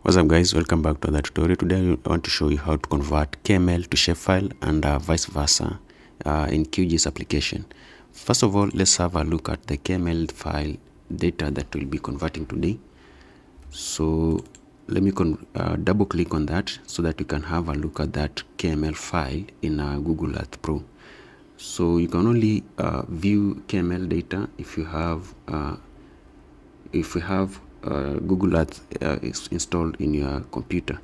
What's up guys, welcome back to another tutorial. Today I want to show you how to convert KML to Shapefile and vice versa in QGIS application. First of all, let's have a look at the KML file data that we'll be converting today. So let me double click on that so that you can have a look at that KML file in Google Earth Pro. So you can only view KML data if you have Google Earth is installed in your computer.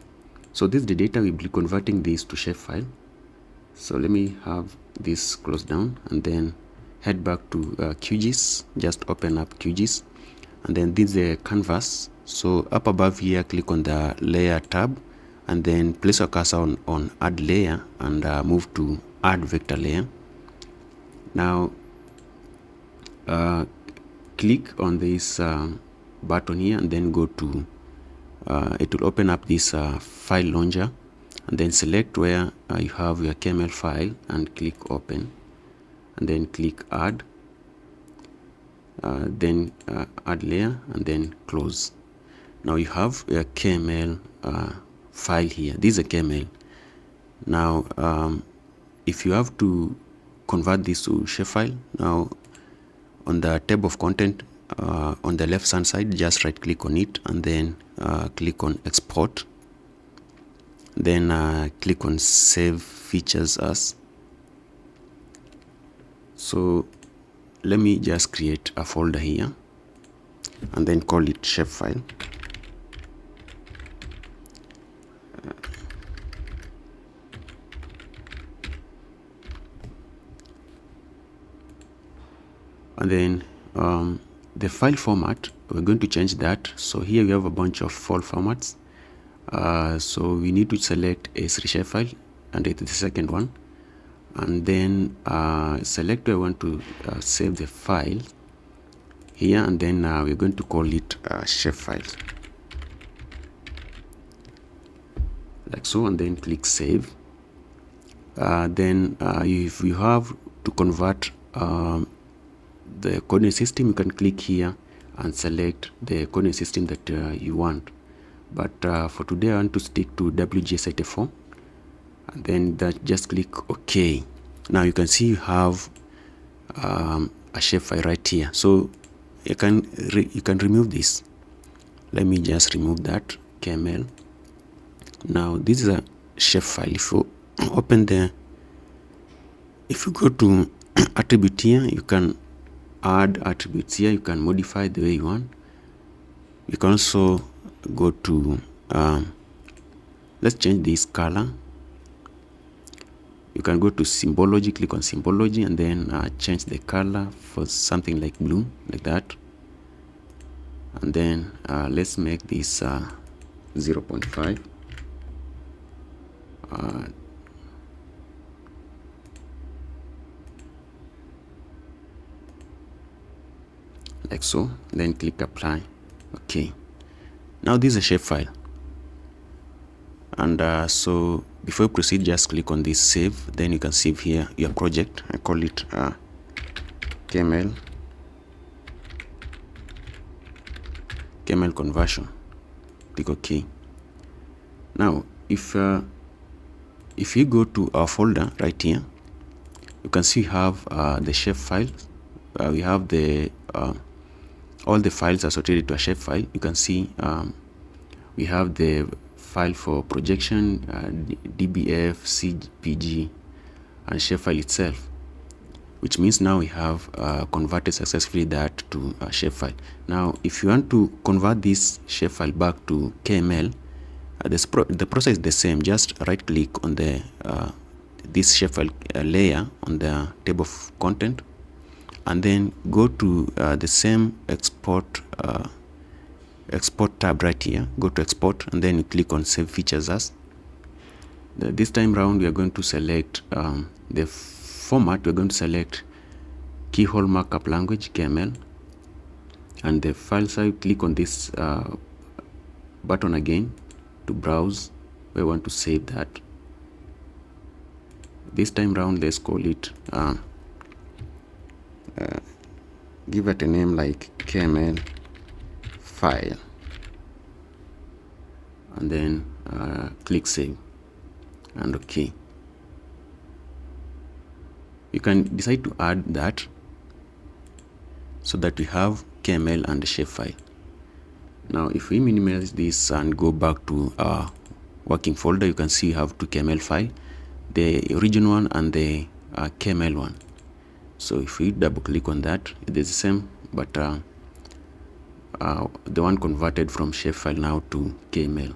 So this is the data. We'll be converting this to Shapefile. So let me have this closed down and then head back to QGIS. Just open up QGIS and then this is a canvas. So up above here, click on the layer tab and then place your cursor on add layer and move to add vector layer. Now click on this button here and then go to it will open up this file launcher and then select where you have your KML file and click open and then click add, then add layer and then close. Now you have your KML file here. This is a KML. Now if you have to convert this to Shapefile, now on the table of content on the left hand side, just right click on it and then click on export, then click on save features as. So let me just create a folder here and then call it Shapefile. And then the file format, we're going to change that. So here we have a bunch of file formats. So we need to select S3 Shapefile and it's the second one. And then select where I want to save the file here, and then we're going to call it Shapefiles. Like so, and then click save. Then if you have to convert the coordinate system, you can click here and select the coordinate system that you want. But for today I want to stick to WGS84 and then just click OK. Now you can see you have a shapefile right here. So you can remove this. Let me just remove that KML. Now this is a shapefile. If you open if you go to attribute here, you can add attributes here. You can modify the way you want. You can also go to let's change this color. You can go to symbology, click on symbology and then change the color for something like blue, like that. And then let's make this 0.5. Like so, then click apply. Okay, now this is a shapefile, and so before you proceed, just click on this save. Then you can save here your project. I call it KML conversion. Click OK. Now if you go to our folder right here, you can see we have the shapefile. We have the all the files associated to a shapefile. You can see we have the file for projection, DBF, CPG, and shapefile itself, which means now we have converted successfully that to a shapefile. Now if you want to convert this shapefile back to KML, the process is the same. Just right click on the this shapefile layer on the table of content and then go to the same export tab right here. Go to export and then you click on save features as. This time round we are going to select the format. We're going to select keyhole markup language KML, and the file size, click on this button again to browse where we want to save that. This time round let's call it give it a name like KML file, and then click save and OK. You can decide to add that so that we have KML and Shapefile. Now if we minimize this and go back to our working folder, you can see we have two KML files, the original one and the KML one. So if we double click on that, it is the same, but the one converted from Shapefile now to KML.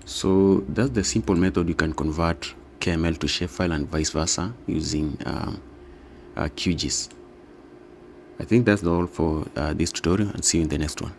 So that's the simple method you can convert KML to Shapefile and vice versa using QGIS. I think that's all for this tutorial, and see you in the next one.